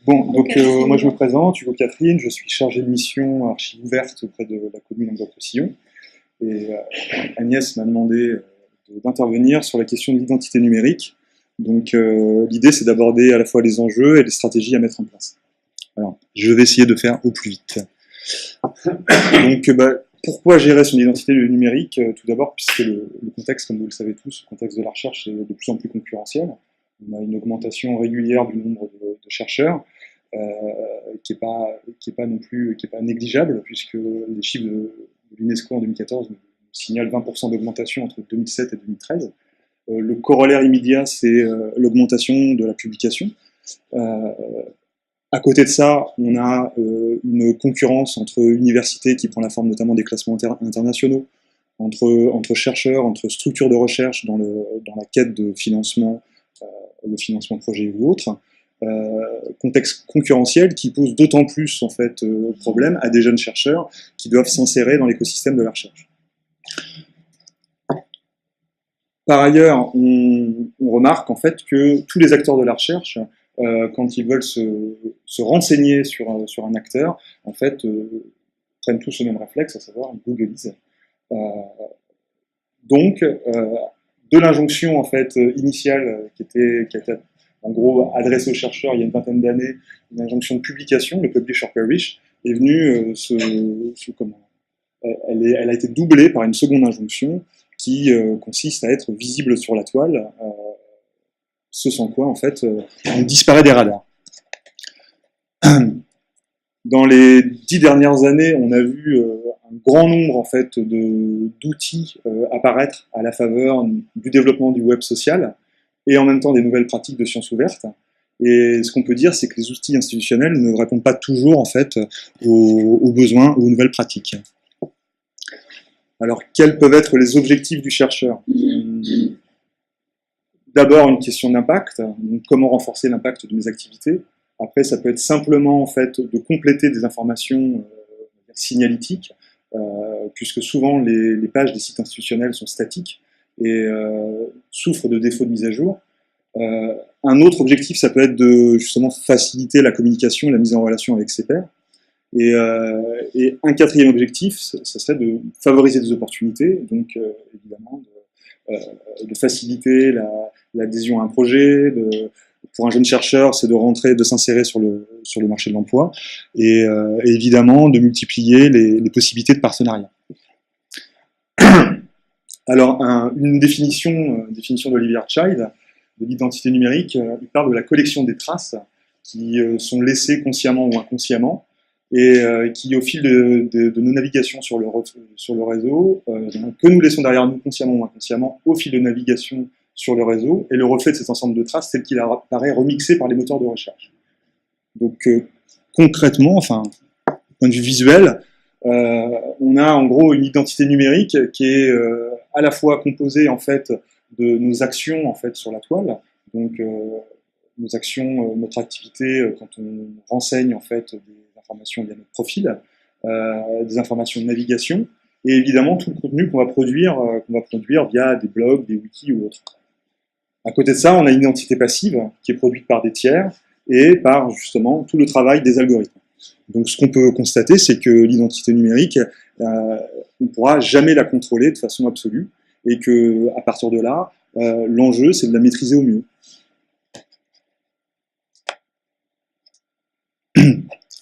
Bon, donc moi je me présente, Hugo Catherine, je suis chargé de mission archives ouvertes auprès de la commune Languedoc-Roussillon. Et Agnès m'a demandé d'intervenir sur la question de l'identité numérique. Donc l'idée c'est d'aborder à la fois les enjeux et les stratégies à mettre en place. Alors, je vais essayer de faire au plus vite. Donc pourquoi gérer son identité numérique? Tout d'abord, puisque le contexte, comme vous le savez tous, le contexte de la recherche est de plus en plus concurrentiel. On a une augmentation régulière du nombre de chercheurs, qui n'est pas non plus qui est pas négligeable, puisque les chiffres de l'UNESCO en 2014 nous signalent 20% d'augmentation entre 2007 et 2013. Le corollaire immédiat, c'est l'augmentation de la publication. À côté de ça, on a une concurrence entre universités qui prend la forme notamment des classements internationaux, entre chercheurs, entre structures de recherche dans la quête de financement, le financement projet ou autre. Contexte concurrentiel qui pose d'autant plus en fait problème à des jeunes chercheurs qui doivent s'insérer dans l'écosystème de la recherche. Par ailleurs, on remarque en fait que tous les acteurs de la recherche, quand ils veulent se renseigner sur un acteur, en fait, prennent tous le même réflexe, à savoir ils googlisent. Donc, de l'injonction en fait initiale qui était en gros adressée aux chercheurs il y a une vingtaine d'années, une injonction de publication, le publish or perish, est venue elle a été doublée par une seconde injonction qui consiste à être visible sur la toile, ce sans quoi en fait on disparaît des radars. Dans les 10 dernières années, on a vu un grand nombre en fait d'outils apparaître à la faveur du développement du web social et en même temps des nouvelles pratiques de sciences ouvertes. Et ce qu'on peut dire, c'est que les outils institutionnels ne répondent pas toujours en fait aux besoins ou aux nouvelles pratiques. Alors, quels peuvent être les objectifs du chercheur? D'abord, une question d'impact. Comment renforcer l'impact de mes activités? Après, ça peut être simplement en fait de compléter des informations signalétiques, puisque souvent les pages des sites institutionnels sont statiques et souffrent de défauts de mise à jour. Un autre objectif, ça peut être de justement faciliter la communication, la mise en relation avec ses pairs. Et un quatrième objectif, ça serait de favoriser des opportunités, donc évidemment de faciliter l'adhésion à un projet. Pour un jeune chercheur, c'est de s'insérer sur le marché de l'emploi, et évidemment de multiplier les possibilités de partenariat. Alors, une définition d'Olivier Child de l'identité numérique, il parle de la collection des traces qui sont laissées consciemment ou inconsciemment, et qui, au fil de nos navigations sur le réseau, que nous laissons derrière nous consciemment ou inconsciemment, au fil de navigation sur le réseau, et le reflet de cet ensemble de traces tel qu'il apparaît remixé par les moteurs de recherche. Donc concrètement, enfin, du point de vue visuel, on a en gros une identité numérique qui est à la fois composée en fait de nos actions en fait sur la toile, donc nos actions, notre activité quand on renseigne en fait des informations via notre profil, des informations de navigation, et évidemment tout le contenu qu'on va produire via des blogs, des wikis ou autres. À côté de ça, on a une identité passive qui est produite par des tiers et par justement tout le travail des algorithmes. Donc ce qu'on peut constater, c'est que l'identité numérique, on ne pourra jamais la contrôler de façon absolue, et que à partir de là, l'enjeu c'est de la maîtriser au mieux.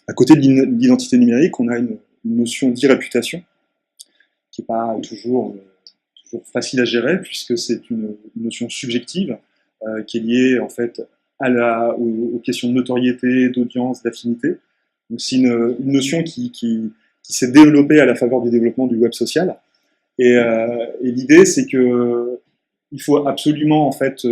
À côté de l'identité numérique, on a une notion d'irréputation qui n'est pas toujours facile à gérer, puisque c'est une notion subjective qui est liée en fait aux questions de notoriété, d'audience, d'affinité. Donc c'est une notion qui s'est développée à la faveur du développement du web social. Et l'idée, c'est que il faut absolument en fait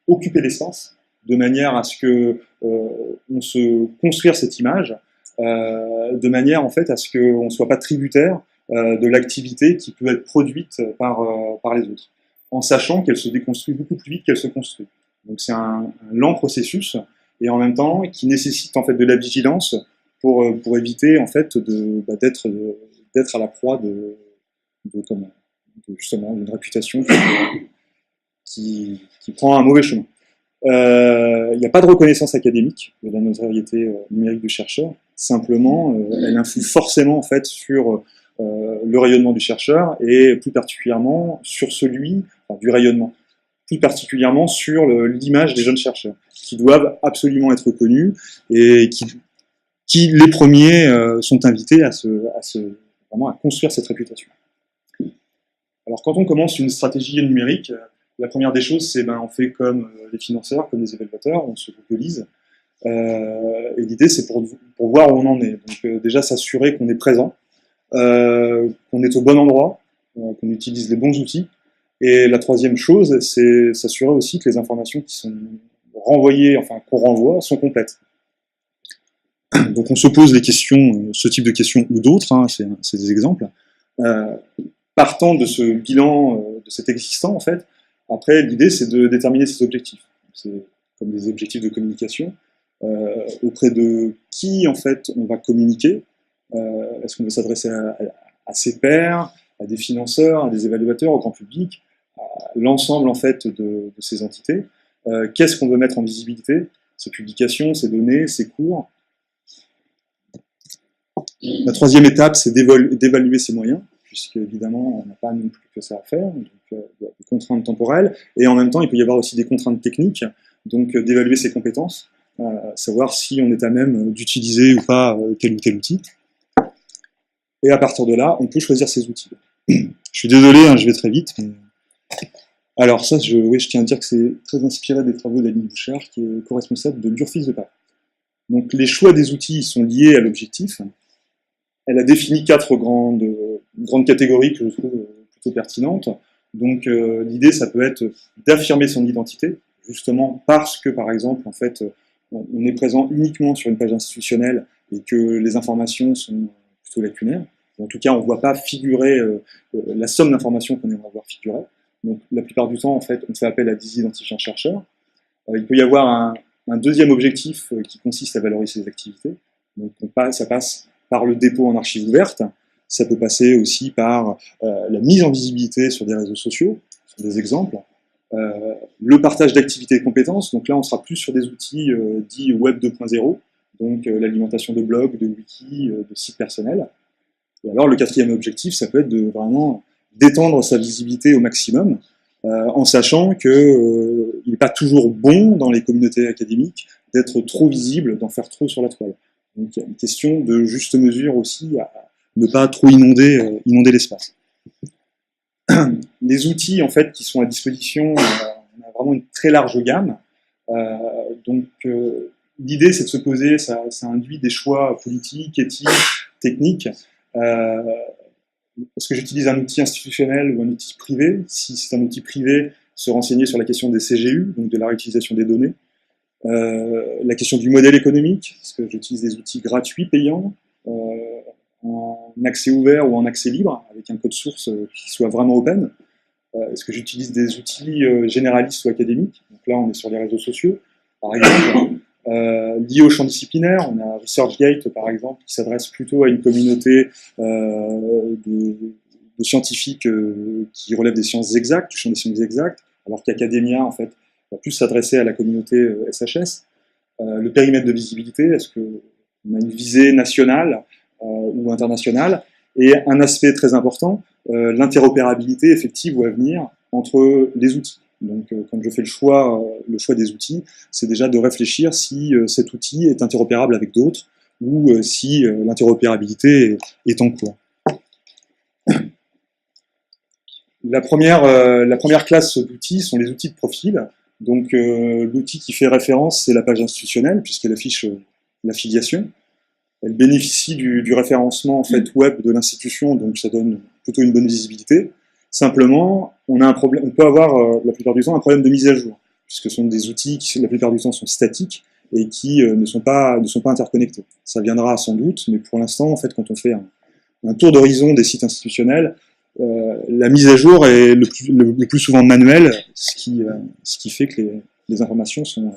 occuper l'espace de manière à ce que on se construire cette image, de manière en fait à ce qu'on ne soit pas tributaire de l'activité qui peut être produite par les autres, en sachant qu'elle se déconstruit beaucoup plus vite qu'elle se construit. Donc c'est un lent processus, et en même temps qui nécessite en fait de la vigilance pour éviter en fait d'être à la proie justement d'une réputation qui prend un mauvais chemin. Il n'y a pas de reconnaissance académique de la notoriété numérique du chercheur. Simplement, elle influe forcément en fait sur le rayonnement du chercheur et plus particulièrement sur celui du rayonnement, plus particulièrement sur l'image des jeunes chercheurs, qui doivent absolument être connus et qui les premiers sont invités vraiment à construire cette réputation. Alors quand on commence une stratégie numérique, la première des choses, c'est on fait comme les financeurs, comme les évaluateurs, on se focalise. Et l'idée, c'est pour voir où on en est. Donc déjà, s'assurer qu'on est présent, qu'on est au bon endroit, qu'on utilise les bons outils. Et la troisième chose, c'est s'assurer aussi que les informations qui sont renvoyées, enfin qu'on renvoie, sont complètes. Donc on se pose des questions, ce type de questions ou d'autres, hein, c'est des exemples. Partant de ce bilan, de cet existant, en fait, après, l'idée, c'est de déterminer ses objectifs. C'est comme des objectifs de communication. Auprès de qui, en fait, on va communiquer. Est-ce qu'on veut s'adresser à ses pairs, à des financeurs, à des évaluateurs, au grand public, à l'ensemble, en fait, de ces entités. Qu'est-ce qu'on veut mettre en visibilité? Ses publications, ses données, ses cours. La troisième étape, c'est d'évaluer ses moyens, puisque évidemment, on n'a pas non plus que ça à faire, donc il y a des contraintes temporelles, et en même temps, il peut y avoir aussi des contraintes techniques, donc d'évaluer ses compétences, savoir si on est à même d'utiliser ou pas tel ou tel outil. Et à partir de là, on peut choisir ses outils. Je suis désolé, hein, je vais très vite, mais... Alors ça, je tiens à dire que c'est très inspiré des travaux d'Aline Bouchard, qui est co-responsable de l'URFIS de Paris. Donc les choix des outils sont liés à l'objectif. Elle a défini 4 grandes catégories que je trouve plutôt pertinentes. Donc l'idée, ça peut être d'affirmer son identité, justement parce que, par exemple, en fait, on est présent uniquement sur une page institutionnelle et que les informations sont plutôt lacunaires. En tout cas, on ne voit pas figurer la somme d'informations qu'on aimerait voir figurer. Donc la plupart du temps, en fait, on fait appel à des identifiants chercheurs. Il peut y avoir un deuxième objectif qui consiste à valoriser ses activités. Donc ça passe par le dépôt en archives ouvertes. Ça peut passer aussi par la mise en visibilité sur des réseaux sociaux, sur des exemples. Le partage d'activités et de compétences. Donc là, on sera plus sur des outils dits Web 2.0, donc l'alimentation de blogs, de wikis, de sites personnels. Et alors, le quatrième objectif, ça peut être de vraiment d'étendre sa visibilité au maximum, en sachant qu'il n'est pas toujours bon dans les communautés académiques d'être trop visible, d'en faire trop sur la toile. Donc il y a une question de juste mesure aussi, à ne pas trop inonder l'espace. Les outils en fait qui sont à disposition, on a vraiment une très large gamme. Donc l'idée c'est de se poser, ça induit des choix politiques, éthiques, techniques. Est-ce que j'utilise un outil institutionnel ou un outil privé? Si c'est un outil privé, se renseigner sur la question des CGU, donc de la réutilisation des données. La question du modèle économique, est-ce que j'utilise des outils gratuits, payants, en accès ouvert ou en accès libre, avec un code source qui soit vraiment open? Est-ce que j'utilise des outils généralistes ou académiques? Donc là, on est sur les réseaux sociaux, par exemple. Lié au champ disciplinaire, on a ResearchGate par exemple qui s'adresse plutôt à une communauté de scientifiques qui relèvent des sciences exactes, du champ des sciences exactes, alors qu'Academia en fait va plus s'adresser à la communauté SHS. Le périmètre de visibilité, est-ce qu'on a une visée nationale ou internationale? Et un aspect très important, l'interopérabilité effective ou à venir entre les outils. Donc, quand je fais le choix des outils, c'est déjà de réfléchir si cet outil est interopérable avec d'autres ou si l'interopérabilité est en cours. La première classe d'outils sont les outils de profil. Donc, l'outil qui fait référence, c'est la page institutionnelle, puisqu'elle affiche l'affiliation. Elle bénéficie du référencement en fait, web de l'institution, donc ça donne plutôt une bonne visibilité. Simplement, on peut avoir la plupart du temps un problème de mise à jour, puisque ce sont des outils qui la plupart du temps sont statiques et qui ne sont pas interconnectés. Ça viendra sans doute, mais pour l'instant, en fait, quand on fait un tour d'horizon des sites institutionnels, la mise à jour est le plus souvent manuelle, ce qui fait que les informations sont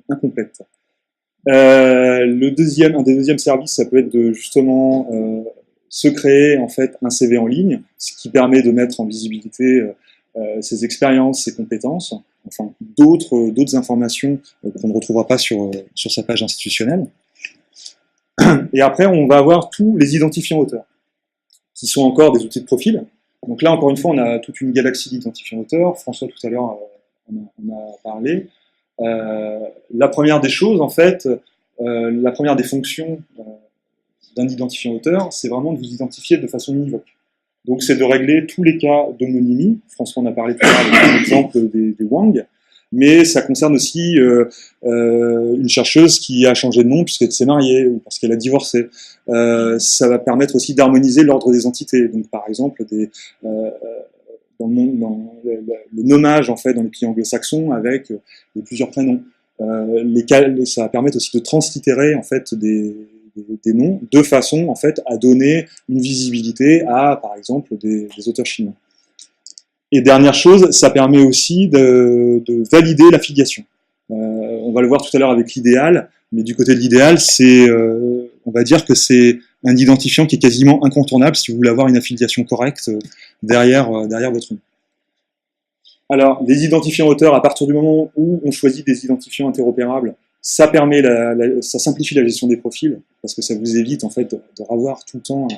incomplètes. Un des deuxièmes services, ça peut être de justement se créer en fait un CV en ligne, ce qui permet de mettre en visibilité ses expériences, ses compétences, enfin d'autres informations qu'on ne retrouvera pas sur sa page institutionnelle. Et après, on va avoir tous les identifiants auteurs, qui sont encore des outils de profil. Donc là, encore une fois, on a toute une galaxie d'identifiants auteurs. François, tout à l'heure, on a parlé. La première des choses, en fait, la première des fonctions d'un identifiant auteur, c'est vraiment de vous identifier de façon univoque. Donc c'est de régler tous les cas d'homonymie. François en a parlé tout à l'heure avec l'exemple des Wang, mais ça concerne aussi une chercheuse qui a changé de nom puisqu'elle s'est mariée ou parce qu'elle a divorcé. Ça va permettre aussi d'harmoniser l'ordre des entités. Donc par exemple, dans le nommage en fait dans les pays anglo-saxons avec plusieurs prénoms. Ça va permettre aussi de translittérer en fait des noms de façon en fait à donner une visibilité à par exemple des auteurs chinois. Et dernière chose, ça permet aussi de valider l'affiliation. On va le voir tout à l'heure avec l'idéal, mais du côté de l'idéal, on va dire que c'est un identifiant qui est quasiment incontournable si vous voulez avoir une affiliation correcte derrière votre nom. Alors, les identifiants auteurs, à partir du moment où on choisit des identifiants interopérables, ça simplifie la gestion des profils, parce que ça vous évite en fait de avoir tout le temps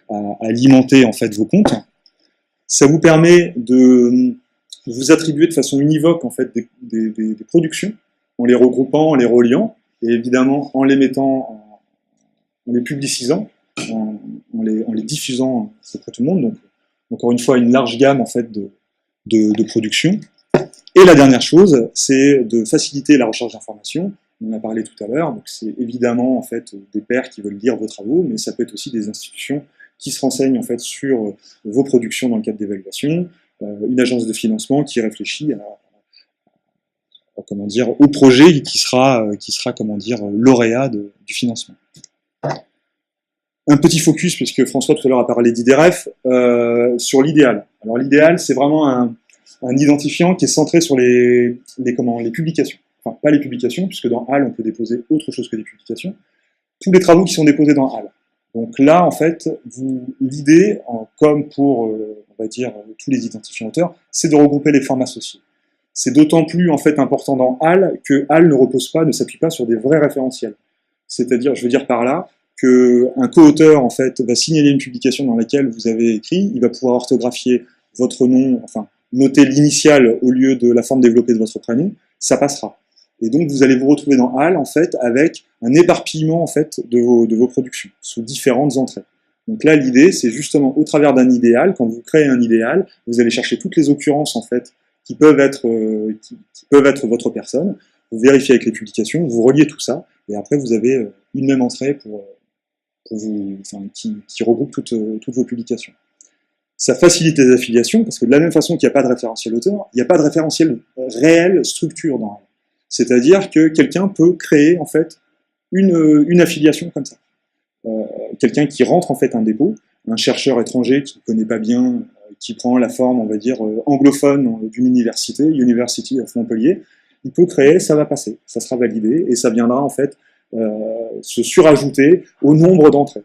à alimenter en fait vos comptes. Ça vous permet de vous attribuer de façon univoque en fait des productions, en les regroupant, en les reliant, et évidemment en les mettant, en les publicisant, en les diffusant auprès de tout le monde. Donc, encore une fois, une large gamme en fait de production. Et la dernière chose, c'est de faciliter la recherche d'informations. On en a parlé tout à l'heure. Donc, c'est évidemment en fait des pairs qui veulent lire vos travaux, mais ça peut être aussi des institutions qui se renseignent en fait sur vos productions dans le cadre d'évaluation, une agence de financement qui réfléchit au projet qui sera lauréat du financement. Un petit focus, puisque François tout à l'heure a parlé d'IDREF, sur l'idéal. Alors l'idéal, c'est vraiment un identifiant qui est centré sur les publications. Enfin, pas les publications, puisque dans HAL, on peut déposer autre chose que des publications. Tous les travaux qui sont déposés dans HAL. Donc là, en fait, l'idée, comme pour, on va dire, tous les identifiants auteurs, c'est de regrouper les formes associées. C'est d'autant plus, en fait, important dans HAL que HAL ne s'appuie pas sur des vrais référentiels. C'est-à-dire, je veux dire par là, qu'un co-auteur, en fait, va signaler une publication dans laquelle vous avez écrit, il va pouvoir orthographier votre nom, enfin, noter l'initiale au lieu de la forme développée de votre prénom, ça passera. Et donc, vous allez vous retrouver dans HAL, en fait, avec un éparpillement, en fait, de vos productions, sous différentes entrées. Donc là, l'idée, c'est justement, au travers d'un idéal, quand vous créez un idéal, vous allez chercher toutes les occurrences, en fait, qui peuvent être votre personne, vous vérifiez avec les publications, vous reliez tout ça, et après, vous avez une même entrée qui regroupe toutes vos publications. Ça facilite les affiliations, parce que de la même façon qu'il n'y a pas de référentiel auteur, il n'y a pas de référentiel réel structure dans HAL. C'est-à-dire que quelqu'un peut créer en fait une affiliation comme ça. Quelqu'un qui rentre en fait un dépôt, un chercheur étranger qui ne connaît pas bien, qui prend la forme, on va dire, anglophone d'une université, University of Montpellier, il peut créer, ça va passer, ça sera validé, et ça viendra en fait se surajouter au nombre d'entrées.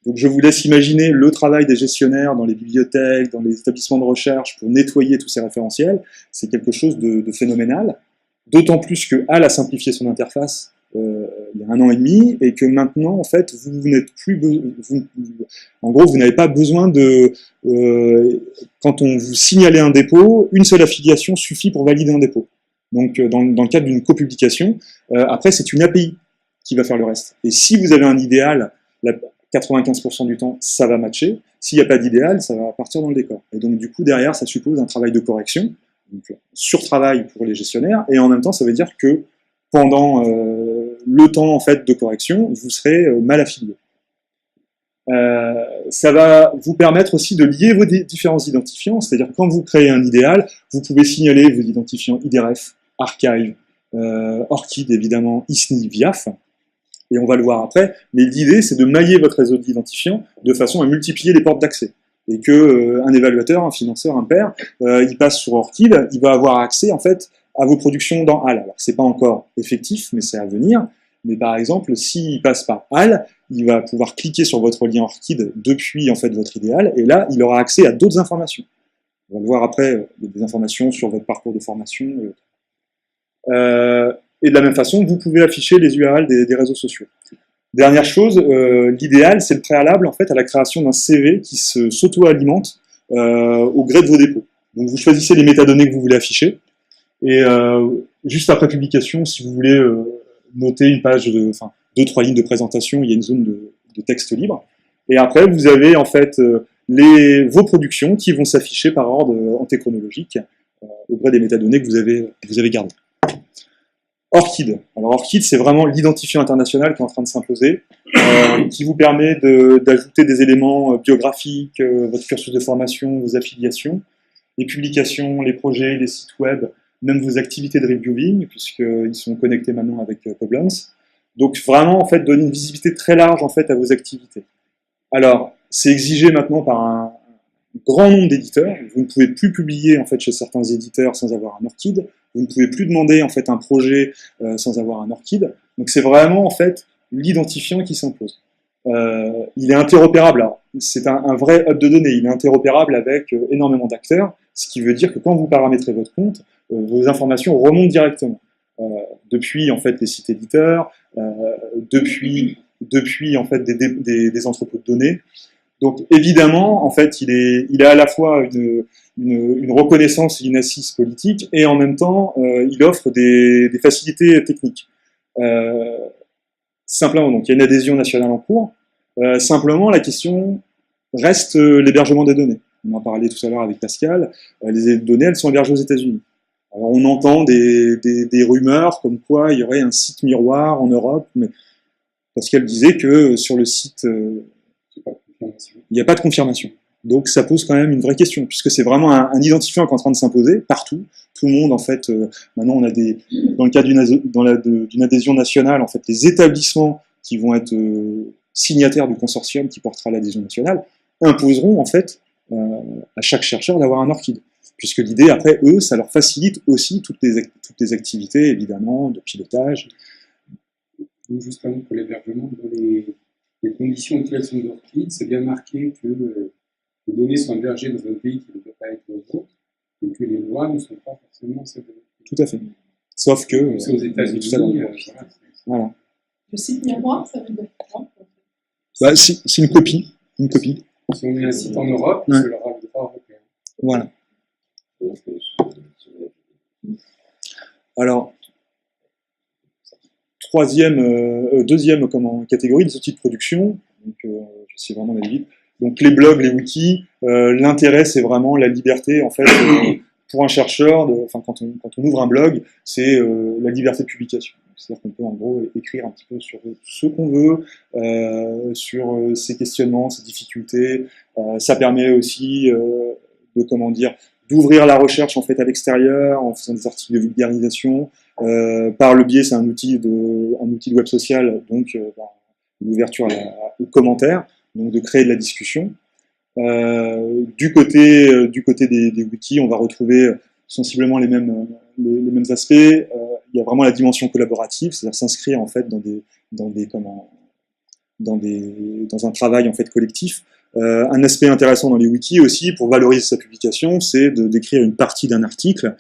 Donc je vous laisse imaginer le travail des gestionnaires dans les bibliothèques, dans les établissements de recherche pour nettoyer tous ces référentiels. C'est quelque chose de phénoménal. D'autant plus que HAL a simplifié son interface il y a 1 an et demi, et que maintenant, en fait, vous n'avez pas besoin quand on vous signalait un dépôt, une seule affiliation suffit pour valider un dépôt. Donc, dans le cadre d'une copublication, après, c'est une API qui va faire le reste. Et si vous avez un idéal, 95% du temps, ça va matcher. S'il n'y a pas d'idéal, ça va partir dans le décor. Et donc, du coup, derrière, ça suppose un travail de correction, donc sur-travail pour les gestionnaires, et en même temps, ça veut dire que pendant le temps en fait, de correction, vous serez mal affilié. Ça va vous permettre aussi de lier vos différents identifiants, c'est-à-dire que quand vous créez un idéal, vous pouvez signaler vos identifiants IDREF, Archive, ORCID évidemment, ISNI, VIAF, et on va le voir après, mais l'idée c'est de mailler votre réseau d'identifiants de façon à multiplier les portes d'accès. Et qu'un évaluateur, un financeur, un pair, il passe sur ORCID, il va avoir accès en fait à vos productions dans HAL. Alors c'est pas encore effectif, mais c'est à venir. Mais par exemple, s'il passe par HAL, il va pouvoir cliquer sur votre lien ORCID depuis en fait votre idéal, et là il aura accès à d'autres informations. On va le voir après, il y a des informations sur votre parcours de formation. Et de la même façon, vous pouvez afficher les URL des réseaux sociaux. Dernière chose, l'idéal, c'est le préalable en fait à la création d'un CV qui s'auto-alimente au gré de vos dépôts. Donc vous choisissez les métadonnées que vous voulez afficher, et juste après publication, si vous voulez noter une page de, enfin, 2-3 lignes de présentation, il y a une zone de texte libre. Et après, vous avez en fait vos productions qui vont s'afficher par ordre antéchronologique au gré des métadonnées que vous avez gardées. ORCID. Alors ORCID, c'est vraiment l'identifiant international qui est en train de s'imposer, qui vous permet d'ajouter des éléments biographiques, votre cursus de formation, vos affiliations, les publications, les projets, les sites web, même vos activités de reviewing, puisqu'ils sont connectés maintenant avec Publance. Donc vraiment, en fait, donner une visibilité très large en fait, à vos activités. Alors, c'est exigé maintenant par un grand nombre d'éditeurs. Vous ne pouvez plus publier en fait, chez certains éditeurs sans avoir un ORCID. Vous ne pouvez plus demander en fait, un projet sans avoir un ORCID. Donc c'est vraiment en fait, l'identifiant qui s'impose. Il est interopérable. C'est un vrai hub de données. Il est interopérable avec énormément d'acteurs, ce qui veut dire que quand vous paramétrez votre compte, vos informations remontent directement. Depuis en fait, les sites éditeurs, depuis en fait, des entrepôts de données. Donc évidemment, en fait, il a à la fois une reconnaissance et une assise politique, et en même temps, il offre des facilités techniques. Simplement, donc il y a une adhésion nationale en cours. Simplement, la question reste l'hébergement des données. On en parlait tout à l'heure avec Pascal. Les données, elles sont hébergées aux États-Unis. Alors, on entend des rumeurs comme quoi il y aurait un site miroir en Europe, mais Pascal disait que sur le site, il n'y a pas de confirmation. Donc ça pose quand même une vraie question, puisque c'est vraiment un identifiant qui est en train de s'imposer partout. Tout le monde, en fait, maintenant on a dans le cadre d'une adhésion nationale, en fait, les établissements qui vont être signataires du consortium qui portera l'adhésion nationale imposeront en fait à chaque chercheur d'avoir un ORCID. Puisque l'idée, après, eux, ça leur facilite aussi toutes les activités, évidemment, de pilotage. Justement, pour l'hébergement, dans les conditions d'utilisation de l'ORCID, c'est bien marqué que les données sont hébergées dans un pays qui ne peut pas être le vôtre, et que les lois ne sont pas forcément celles de l'autre. Tout à fait. Sauf que... c'est aux États-Unis. Voilà. Le site miroir, ça veut dire quoi? Bah, c'est une copie. Une copie. Si on met un site en Europe, ouais. c'est le droit européen. Voilà. Alors, deuxième catégorie, les outils de production. Donc, j'essaie vraiment d'aller vite. Donc, les blogs, les wikis. L'intérêt, c'est vraiment la liberté, en fait, pour un chercheur. Quand on ouvre un blog, c'est la liberté de publication. C'est-à-dire qu'on peut, en gros, écrire un petit peu sur ce qu'on veut, sur ses questionnements, ses difficultés. Ça permet aussi d'ouvrir la recherche en fait à l'extérieur en faisant des articles de vulgarisation. Par le biais, c'est un outil de web social, donc l'ouverture aux commentaires, donc de créer de la discussion. Du côté des wikis, on va retrouver sensiblement les mêmes aspects. Il y a vraiment la dimension collaborative, c'est-à-dire s'inscrire en fait dans un travail en fait collectif. Un aspect intéressant dans les wikis aussi, pour valoriser sa publication, c'est d'écrire une partie d'un article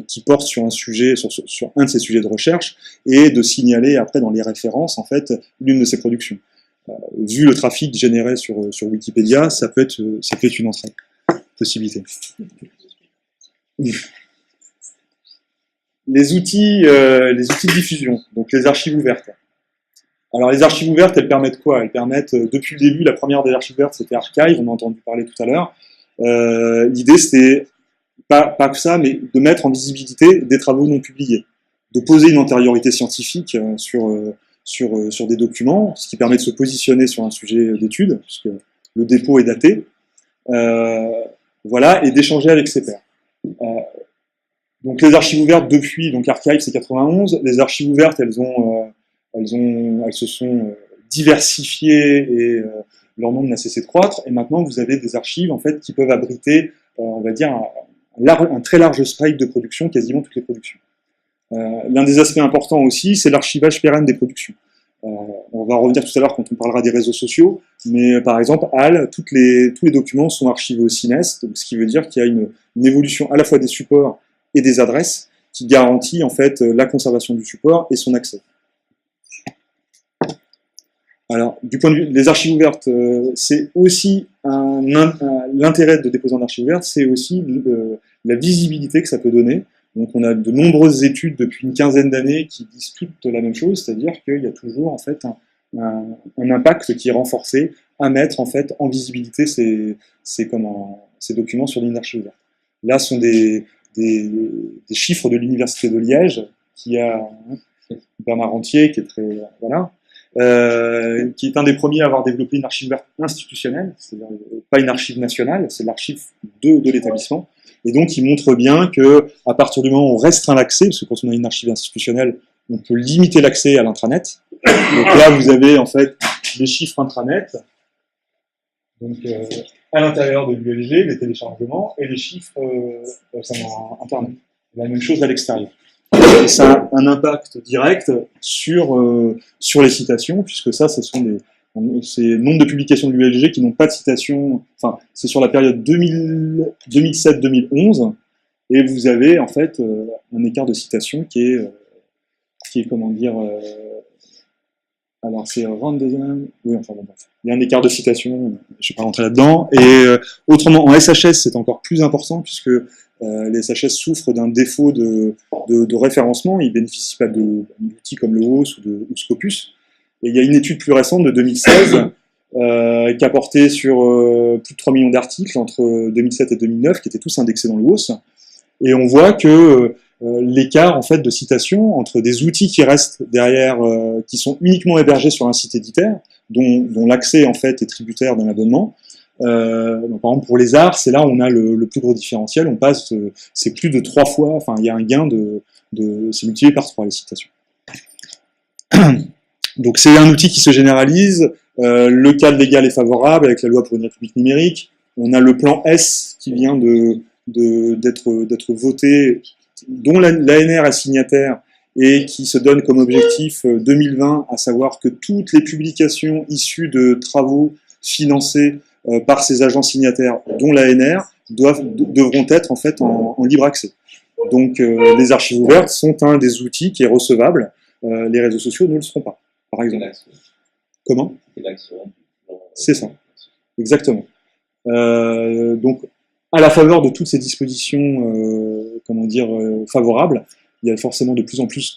qui porte sur un sujet, sur un de ses sujets de recherche, et de signaler après dans les références en fait l'une de ses productions. Vu le trafic généré sur Wikipédia, ça peut être une entrée, possibilité. Les outils de diffusion, donc les archives ouvertes. Alors les archives ouvertes, elles permettent quoi? Elles permettent, depuis le début, la première des archives ouvertes, c'était Archive, on a entendu parler tout à l'heure. L'idée, c'était pas que ça, mais de mettre en visibilité des travaux non publiés, de poser une antériorité scientifique sur des documents, ce qui permet de se positionner sur un sujet d'étude, puisque le dépôt est daté, voilà, et d'échanger avec ses pairs. Donc les archives ouvertes depuis, donc Archive c'est 91, les archives ouvertes elles se sont diversifiées et leur nombre n'a cessé de croître, et maintenant vous avez des archives en fait qui peuvent abriter, on va dire, un très large spectre de production, quasiment toutes les productions. L'un des aspects importants aussi, c'est l'archivage pérenne des productions. On va revenir tout à l'heure quand on parlera des réseaux sociaux, Mais par exemple, HAL, tous les documents sont archivés au CINES, donc ce qui veut dire qu'il y a une évolution à la fois des supports et des adresses qui garantit en fait la conservation du support et son accès. Alors, du point de vue des archives ouvertes, c'est aussi l'intérêt de déposer en archive ouverte, c'est aussi la visibilité que ça peut donner. Donc, on a de nombreuses études depuis une quinzaine d'années qui disent toutes la même chose, c'est-à-dire qu'il y a toujours en fait un impact qui est renforcé à mettre en fait en visibilité ces documents sur une archive ouverte. Là, sont des chiffres de l'université de Liège qui a Bernard Rentier qui est très voilà. Qui est un des premiers à avoir développé une archive ouverte institutionnelle, c'est-à-dire pas une archive nationale, c'est l'archive de l'établissement. Et donc, il montre bien que à partir du moment où on restreint l'accès, parce que quand on a une archive institutionnelle, on peut limiter l'accès à l'intranet. Donc là, vous avez en fait les chiffres intranet, donc à l'intérieur de l'ULG, les téléchargements, et les chiffres internet. La même chose à l'extérieur. Et ça a un impact direct sur les citations, puisque ça, c'est le nombre de publications de l'ULG qui n'ont pas de citation, enfin, c'est sur la période 2007-2011, et vous avez en fait un écart de citation qui est comment dire, alors c'est oui, enfin bon, bref. Il y a un écart de citation, je ne vais pas rentrer là-dedans, et autrement, en SHS, c'est encore plus important, puisque les SHS souffrent d'un défaut de référencement, ils ne bénéficient pas d'outils comme le HOS ou Scopus. Et il y a une étude plus récente de 2016 qui a porté sur plus de 3 millions d'articles entre 2007 et 2009, qui étaient tous indexés dans le HOS. Et on voit que l'écart en fait, de citation entre des outils qui restent derrière, qui sont uniquement hébergés sur un site éditeur, dont l'accès en fait, est tributaire d'un abonnement. Donc, par exemple, pour les arts, c'est là où on a le plus gros différentiel. On passe, c'est plus de 3 fois, enfin, il y a un gain c'est multiplié par 3 les citations. Donc, c'est un outil qui se généralise. Le cadre légal est favorable avec la loi pour une république numérique. On a le plan S qui vient d'être voté, dont l'ANR est signataire et qui se donne comme objectif 2020, à savoir que toutes les publications issues de travaux financés par ces agents signataires, dont l'ANR, devront être en fait en libre accès. Donc les archives ouvertes sont un des outils qui est recevable. Les réseaux sociaux ne le seront pas, par exemple. Comment ? C'est ça, exactement. Donc à la faveur de toutes ces dispositions, favorables, il y a forcément de plus en plus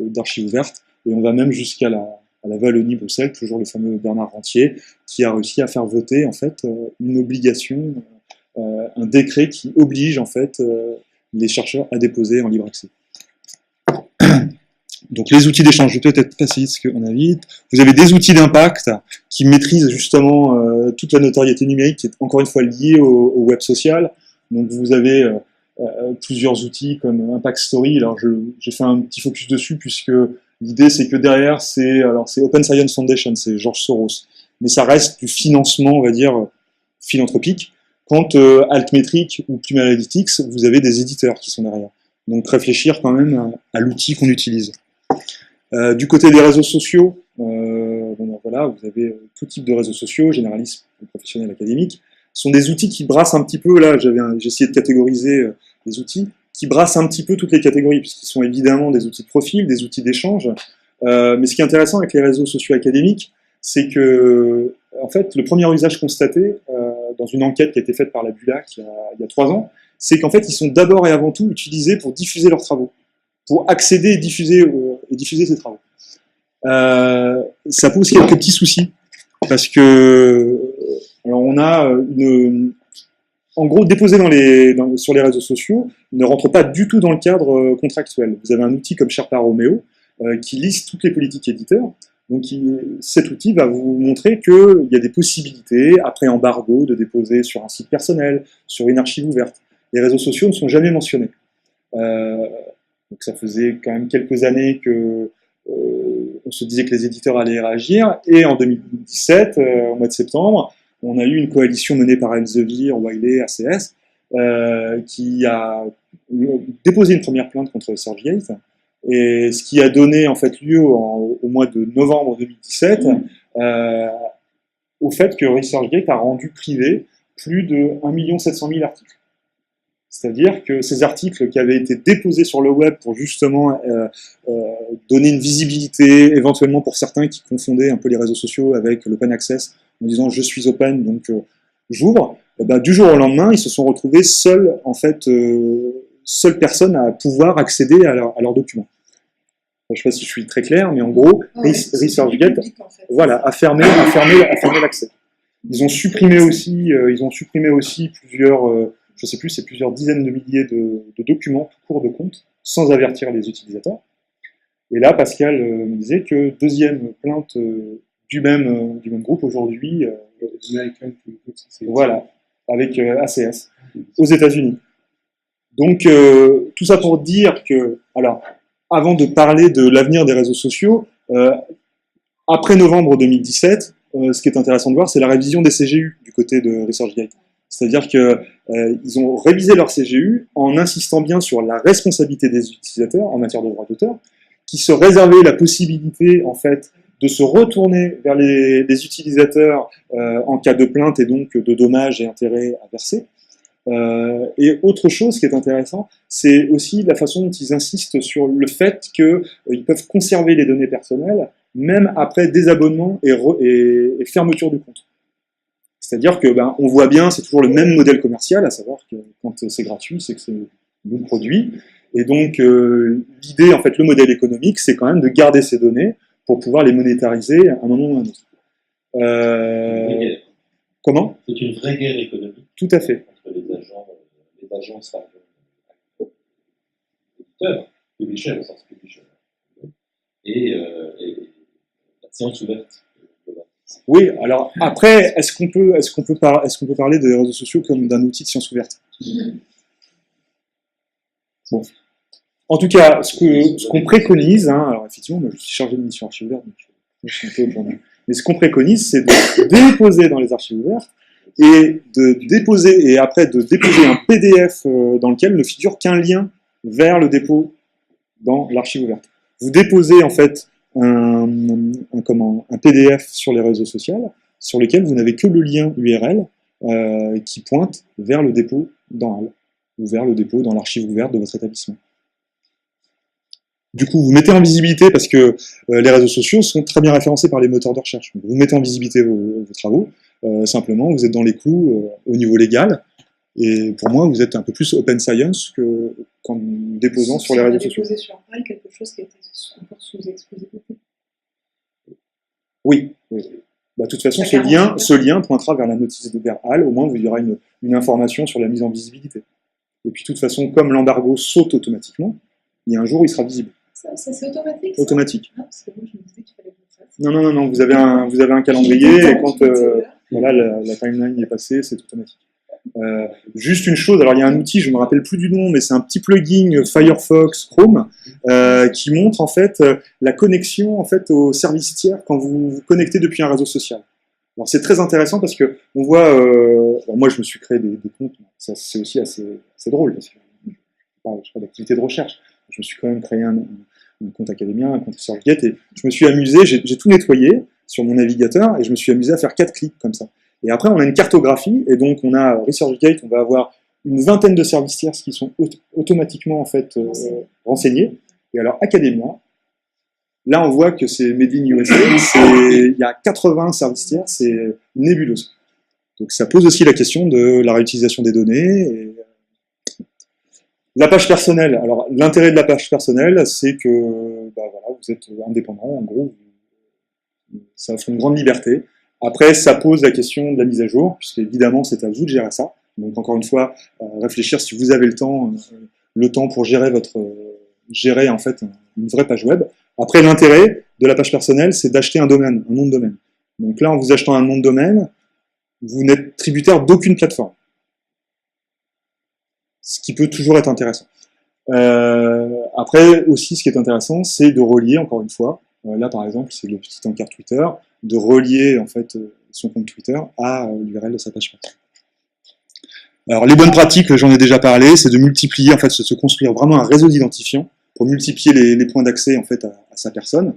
d'archives ouvertes, et on va même jusqu'à la Wallonie-Bruxelles, toujours le fameux Bernard Rentier, qui a réussi à faire voter en fait une obligation, un décret qui oblige en fait les chercheurs à déposer en libre accès. Donc les outils d'échange, je vais peut-être passer ce qu'on a vite. Vous avez des outils d'impact qui maîtrisent justement toute la notoriété numérique qui est encore une fois liée au web social. Donc vous avez plusieurs outils comme Impact Story. Alors j'ai fait un petit focus dessus puisque l'idée c'est que derrière c'est Open Science Foundation, c'est George Soros, mais ça reste du financement, on va dire philanthropique. Quant Altmetric ou Plum Analytics, vous avez des éditeurs qui sont derrière. Donc réfléchir quand même à l'outil qu'on utilise. Du côté des réseaux sociaux, voilà, vous avez tout type de réseaux sociaux, généralistes, professionnels, académiques. Ce sont des outils qui brassent un petit peu, là j'ai essayé de catégoriser les outils, qui brassent un petit peu toutes les catégories, puisqu'ils sont évidemment des outils de profil, des outils d'échange. Mais ce qui est intéressant avec les réseaux sociaux académiques, c'est que, en fait, le premier usage constaté, dans une enquête qui a été faite par la BULAC il y a 3 ans, c'est qu'en fait, ils sont d'abord et avant tout utilisés pour diffuser leurs travaux, pour accéder et diffuser ces travaux. Ça pose quelques petits soucis, parce que alors on a en gros, déposer sur les réseaux sociaux ne rentre pas du tout dans le cadre contractuel. Vous avez un outil comme Sherpa Romeo qui liste toutes les politiques éditeurs. Donc cet outil va vous montrer qu'il y a des possibilités, après embargo, de déposer sur un site personnel, sur une archive ouverte. Les réseaux sociaux ne sont jamais mentionnés. Donc ça faisait quand même quelques années que on se disait que les éditeurs allaient réagir, et en 2017, au mois de septembre, on a eu une coalition menée par Elsevier, Wiley, ACS, qui a déposé une première plainte contre SearchGate, et ce qui a donné en fait lieu au mois de novembre 2017 au fait que ResearchGate a rendu privé plus de 1 700 000 articles. C'est-à-dire que ces articles qui avaient été déposés sur le web pour justement donner une visibilité, éventuellement pour certains qui confondaient un peu les réseaux sociaux avec l'open access, en disant je suis open, donc j'ouvre, du jour au lendemain, ils se sont retrouvés seuls, en fait, seules personnes à pouvoir accéder à leurs documents. Je ne sais pas si je suis très clair, mais en gros, ResearchGate a fermé l'accès. Ils ont supprimé aussi plusieurs, je ne sais plus, c'est plusieurs dizaines de milliers de documents tout court de compte, sans avertir les utilisateurs. Et là, Pascal me disait que deuxième plainte du même groupe aujourd'hui, voilà, avec ACS, aux États-Unis. Donc, tout ça pour dire que, alors, avant de parler de l'avenir des réseaux sociaux, après novembre 2017, ce qui est intéressant de voir, c'est la révision des CGU du côté de ResearchGate. C'est-à-dire qu'ils ont révisé leur CGU en insistant bien sur la responsabilité des utilisateurs en matière de droit d'auteur, qui se réservait la possibilité, en fait, de se retourner vers les utilisateurs en cas de plainte et donc de dommages et intérêts à verser. Et autre chose qui est intéressant, c'est aussi la façon dont ils insistent sur le fait qu'ils peuvent conserver les données personnelles, même après désabonnement et fermeture du compte. C'est-à-dire que on voit bien, c'est toujours le même modèle commercial, à savoir que quand c'est gratuit, c'est que c'est bon produit. Et donc l'idée, en fait, le modèle économique, c'est quand même de garder ces données pour pouvoir les monétariser à un moment ou à un autre. Comment ? C'est une vraie guerre économique. Tout à fait. Entre les agences éditeurs, publishers au sens publisher, et la science ouverte. Oui, alors après, est-ce qu'on peut parler des réseaux sociaux comme d'un outil de science ouverte ? Bon. En tout cas, ce qu'on préconise, alors effectivement, moi je suis chargé de mission archives ouvertes, donc je suis un peu au point. Mais ce qu'on préconise, c'est de déposer dans les archives ouvertes et après de déposer un PDF dans lequel ne figure qu'un lien vers le dépôt dans l'archive ouverte. Vous déposez en fait un PDF sur les réseaux sociaux sur lequel vous n'avez que le lien URL qui pointe vers le dépôt dans HAL ou vers le dépôt dans l'archive ouverte de votre établissement. Du coup, vous mettez en visibilité, parce que les réseaux sociaux sont très bien référencés par les moteurs de recherche. Donc, vous mettez en visibilité vos travaux, simplement, vous êtes dans les clous au niveau légal, et pour moi, vous êtes un peu plus open science qu'en déposant sur les réseaux sociaux. Déposer sur Paris quelque chose qui était encore sous exclusivité. Oui. De toute façon, ce lien pointera vers la notice de HAL, au moins il y aura une information sur la mise en visibilité. Et puis, de toute façon, comme l'embargo saute automatiquement, il y a un jour où il sera visible. Ça c'est automatique, ça ? Automatique. Non, parce que moi, je me disais qu'il fallait que je le fasse. Non, vous avez un calendrier, et quand la timeline est passée, c'est automatique. Juste une chose, alors il y a un outil, je ne me rappelle plus du nom, mais c'est un petit plugin Firefox Chrome qui montre en fait la connexion en fait au service tiers quand vous vous connectez depuis un réseau social. Alors c'est très intéressant parce que on voit, moi je me suis créé des comptes, ça, c'est aussi assez drôle parce que je n'ai pas d'activité de recherche. Je me suis quand même créé un compte Academia, un compte ResearchGate, et je me suis amusé, j'ai tout nettoyé sur mon navigateur, et je me suis amusé à faire 4 clics comme ça. Et après, on a une cartographie, et donc on a ResearchGate, on va avoir une vingtaine de services tiers qui sont automatiquement en fait renseignés. Et alors Academia, là on voit que c'est Made in USA, il y a 80 services tiers, c'est une nébuleuse. Donc ça pose aussi la question de la réutilisation des données. Et la page personnelle. Alors, l'intérêt de la page personnelle, c'est que vous êtes indépendant, en gros, ça offre une grande liberté. Après, ça pose la question de la mise à jour, puisque évidemment, c'est à vous de gérer ça. Donc, encore une fois, réfléchir si vous avez le temps pour gérer en fait une vraie page web. Après, l'intérêt de la page personnelle, c'est d'acheter un domaine, un nom de domaine. Donc là, en vous achetant un nom de domaine, vous n'êtes tributaire d'aucune plateforme. Ce qui peut toujours être intéressant. Après, aussi, ce qui est intéressant, c'est de relier, encore une fois, là, par exemple, c'est le petit encart Twitter, de relier, en fait, son compte Twitter à l'URL de sa page web. Alors, les bonnes pratiques, j'en ai déjà parlé, c'est de multiplier, en fait, se construire vraiment un réseau d'identifiants pour multiplier les points d'accès, en fait, à sa personne.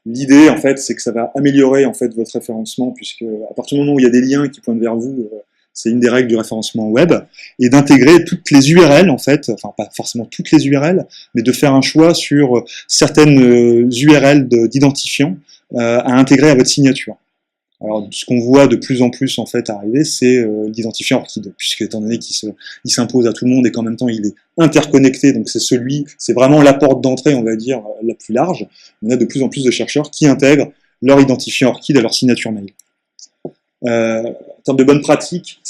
L'idée, en fait, c'est que ça va améliorer en fait votre référencement, puisque à partir du moment où il y a des liens qui pointent vers vous, c'est une des règles du référencement web, et d'intégrer toutes les URL, en fait, enfin pas forcément toutes les URL, mais de faire un choix sur certaines URL d'identifiants à intégrer à votre signature. Alors, ce qu'on voit de plus en plus en fait arriver, c'est l'identifiant ORCID, puisque étant donné qu'il s'impose à tout le monde et qu'en même temps il est interconnecté, donc c'est vraiment la porte d'entrée, on va dire, la plus large. On a de plus en plus de chercheurs qui intègrent leur identifiant ORCID à leur signature mail. En termes de bonnes pratiques,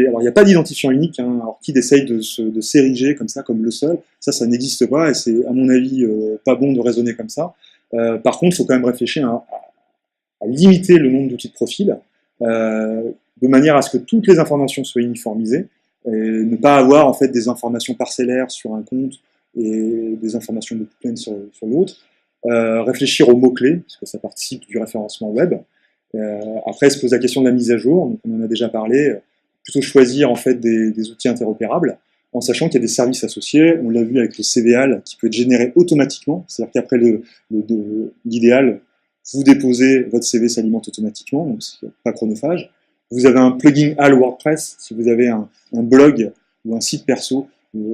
alors il n'y a pas d'identifiant unique, hein. ORCID essaye de s'ériger comme ça, comme le seul. Ça n'existe pas, et c'est à mon avis pas bon de raisonner comme ça. Par contre, il faut quand même réfléchir à limiter le nombre d'outils de profil, de manière à ce que toutes les informations soient uniformisées, et ne pas avoir en fait des informations parcellaires sur un compte et des informations beaucoup pleines sur l'autre. Réfléchir aux mots-clés, parce que ça participe du référencement web. Après, se pose la question de la mise à jour, donc on en a déjà parlé, plutôt choisir en fait des outils interopérables, en sachant qu'il y a des services associés. On l'a vu avec le CVAL qui peut être généré automatiquement, c'est-à-dire qu'après l'idéal, vous déposez, votre CV s'alimente automatiquement, donc c'est pas chronophage. Vous avez un plugin HAL WordPress, si vous avez un blog ou un site perso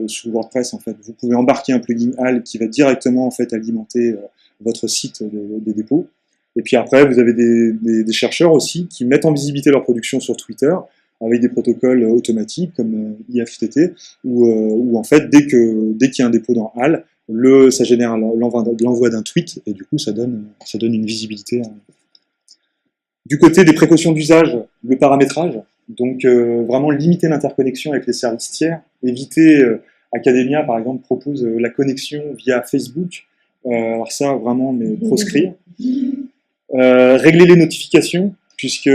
sous WordPress, en fait, vous pouvez embarquer un plugin HAL qui va directement en fait alimenter votre site des dépôts. Et puis après, vous avez des chercheurs aussi qui mettent en visibilité leur production sur Twitter avec des protocoles automatiques comme IFTT, où en fait, dès qu'il y a un dépôt dans HAL, ça génère l'envoi d'un tweet, et du coup, ça donne une visibilité. Du côté des précautions d'usage, le paramétrage, donc vraiment limiter l'interconnexion avec les services tiers, éviter, Academia, par exemple, propose la connexion via Facebook, alors ça, vraiment, mais proscrire. Régler les notifications, puisque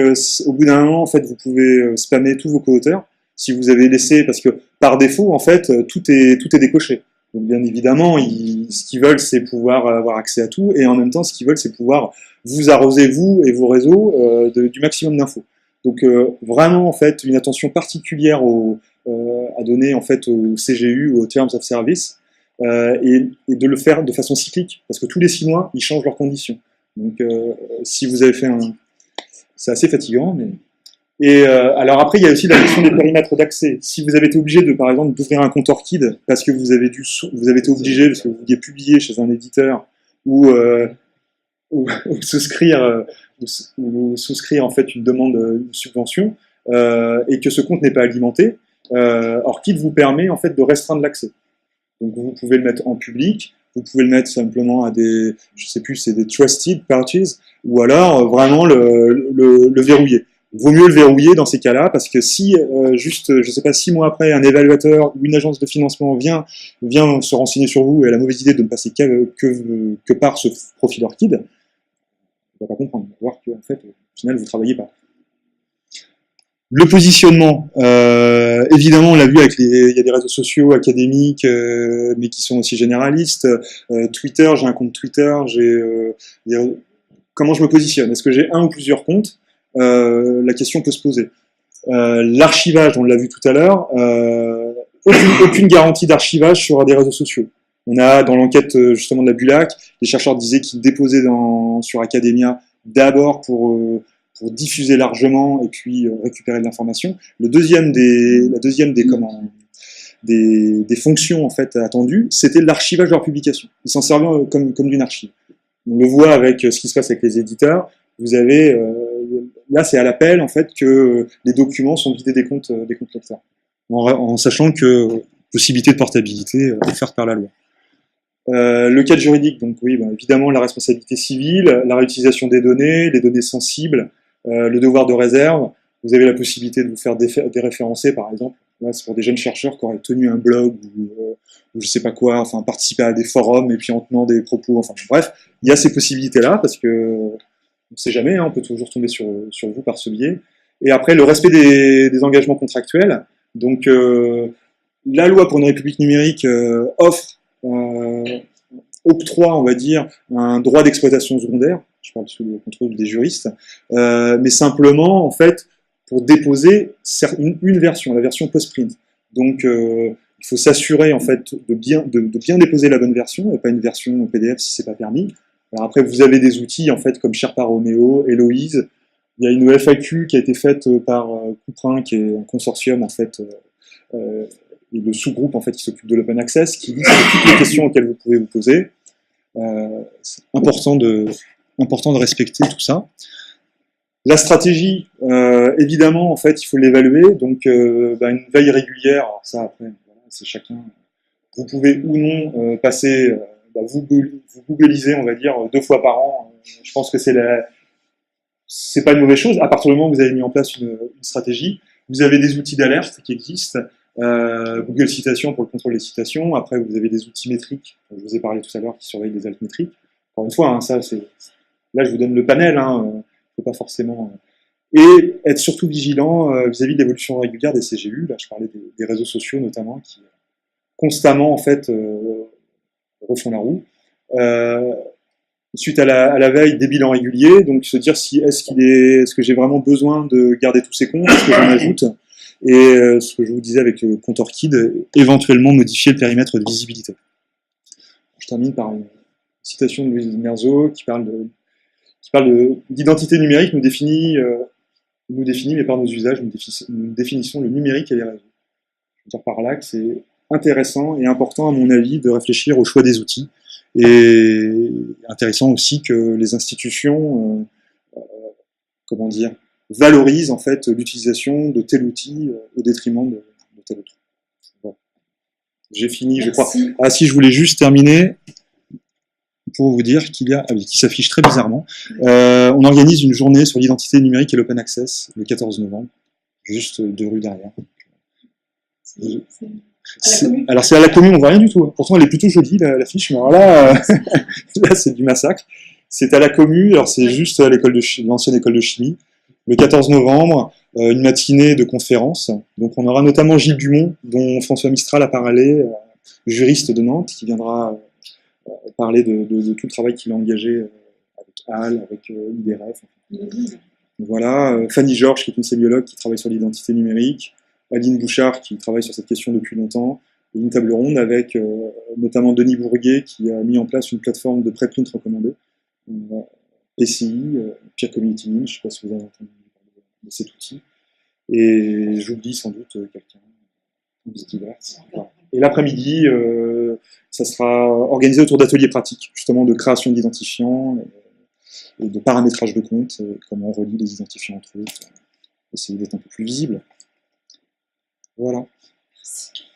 au bout d'un moment, en fait, vous pouvez spammer tous vos co-auteurs, si vous avez laissé, parce que par défaut, en fait, tout est décoché. Donc bien évidemment, ce qu'ils veulent, c'est pouvoir avoir accès à tout, et en même temps, ce qu'ils veulent, c'est pouvoir vous arroser, vous et vos réseaux, du maximum d'infos. Donc vraiment, en fait, une attention particulière à donner en fait au CGU ou aux Terms of Service, et de le faire de façon cyclique, parce que tous les 6 mois, ils changent leurs conditions. Donc si vous avez fait c'est assez fatigant, mais... Et alors après, il y a aussi la question des périmètres d'accès. Si vous avez été obligé par exemple, d'ouvrir un compte ORCID parce que vous avez été obligé, parce que vous vouliez publier chez un éditeur ou souscrire en fait une demande de subvention et que ce compte n'est pas alimenté, ORCID vous permet en fait de restreindre l'accès. Donc vous pouvez le mettre en public, vous pouvez le mettre simplement à des, je sais plus, c'est des trusted parties, ou alors vraiment le verrouiller. Vaut mieux le verrouiller dans ces cas-là, parce que si, je sais pas, 6 mois après, un évaluateur ou une agence de financement vient se renseigner sur vous et a la mauvaise idée de ne passer que par ce profil ORCID, il ne va pas comprendre. Il va voir qu'en fait, au final, vous ne travaillez pas. Le positionnement, évidemment, on l'a vu il y a des réseaux sociaux académiques, mais qui sont aussi généralistes. Twitter, j'ai un compte Twitter, comment je me positionne? Est-ce que j'ai un ou plusieurs comptes? La question peut se poser. L'archivage, on l'a vu tout à l'heure, aucune garantie d'archivage sur des réseaux sociaux. On a, dans l'enquête justement de la Bulac, les chercheurs disaient qu'ils déposaient sur Academia d'abord pour diffuser largement et puis récupérer de l'information. La deuxième des fonctions en fait attendues, c'était l'archivage de leur publication. Ils s'en servaient comme d'une archive. On le voit avec ce qui se passe avec les éditeurs. Vous avez là, c'est à l'appel en fait que les documents sont vidés des comptes lecteurs, en sachant que possibilité de portabilité offerte par la loi. Le cadre juridique, donc oui, évidemment la responsabilité civile, la réutilisation des données, les données sensibles, le devoir de réserve. Vous avez la possibilité de vous faire déréférencer, par exemple. Là, c'est pour des jeunes chercheurs qui auraient tenu un blog ou je sais pas quoi, enfin participer à des forums et puis en tenant des propos. Enfin bref, il y a ces possibilités-là parce que on ne sait jamais, hein, on peut toujours tomber sur vous par ce biais. Et après, le respect des engagements contractuels. Donc, la loi pour une république numérique offre, octroie, on va dire, un droit d'exploitation secondaire. Je parle sous le contrôle des juristes. Mais simplement, en fait, pour déposer une version, la version post-print. Donc, il faut s'assurer, en fait, de bien déposer la bonne version, et pas une version PDF si c'est pas permis. Alors après, vous avez des outils en fait comme Sherpa Romeo, Héloïse. Il y a une FAQ qui a été faite par Couperin, qui est un consortium en fait, et le sous-groupe en fait qui s'occupe de l'open access, qui liste toutes les questions auxquelles vous pouvez vous poser. C'est important de respecter tout ça. La stratégie, évidemment, en fait, il faut l'évaluer. Donc, une veille régulière. Alors ça, après, voilà, c'est chacun. Vous pouvez ou non passer, vous googlisez, on va dire, 2 fois par an. Je pense que c'est pas une mauvaise chose. À partir du moment où vous avez mis en place une stratégie, vous avez des outils d'alerte qui existent. Google Citations pour le contrôle des citations. Après, vous avez des outils métriques. Je vous ai parlé tout à l'heure qui surveillent les altmétriques. Encore une fois, hein, ça, c'est. Là, je vous donne le panel. Faut pas forcément. Et être surtout vigilant vis-à-vis de l'évolution régulière des CGU. Là, je parlais des réseaux sociaux notamment qui constamment en fait refont la roue. Suite à la veille des bilans réguliers, donc se dire est-ce que j'ai vraiment besoin de garder tous ces comptes, est-ce que j'en ajoute, et ce que je vous disais avec le compte Orchid, éventuellement modifier le périmètre de visibilité. Je termine par une citation de Louise Merzo qui parle d'identité numérique nous définit, mais par nos usages, nous définissons le numérique et les réseaux. Je veux dire par là que c'est intéressant et important, à mon avis, de réfléchir au choix des outils. Et intéressant aussi que les institutions, valorisent en fait l'utilisation de tel outil au détriment de tel autre. Voilà. J'ai fini, je crois. Ah si, je voulais juste terminer pour vous dire qu'il y a, qui s'affiche très bizarrement. On organise une journée sur l'identité numérique et l'open access le 14 novembre, juste 2 rues derrière. Alors c'est à la commune, on voit rien du tout. Pourtant elle est plutôt jolie l'affiche, mais alors là, là c'est du massacre. C'est à la commune, alors c'est juste à l'ancienne école de chimie. Le 14 novembre, une matinée de conférences. Donc on aura notamment Gilles Dumont, dont François Mistral a parlé, juriste de Nantes, qui viendra parler de tout le travail qu'il a engagé avec HAL, avec IDRF. Voilà, Fanny Georges, qui est une sémiologue qui travaille sur l'identité numérique. Aline Bouchard, qui travaille sur cette question depuis longtemps, et une table ronde avec notamment Denis Bourguet, qui a mis en place une plateforme de préprint recommandée, PCI, Peer Community Link, je ne sais pas si vous avez entendu parler de cet outil, et j'oublie sans doute quelqu'un, voilà. Et l'après-midi, ça sera organisé autour d'ateliers pratiques, justement de création d'identifiants, et de paramétrage de comptes, comment on relie les identifiants entre eux, essayer d'être un peu plus visible. Voilà.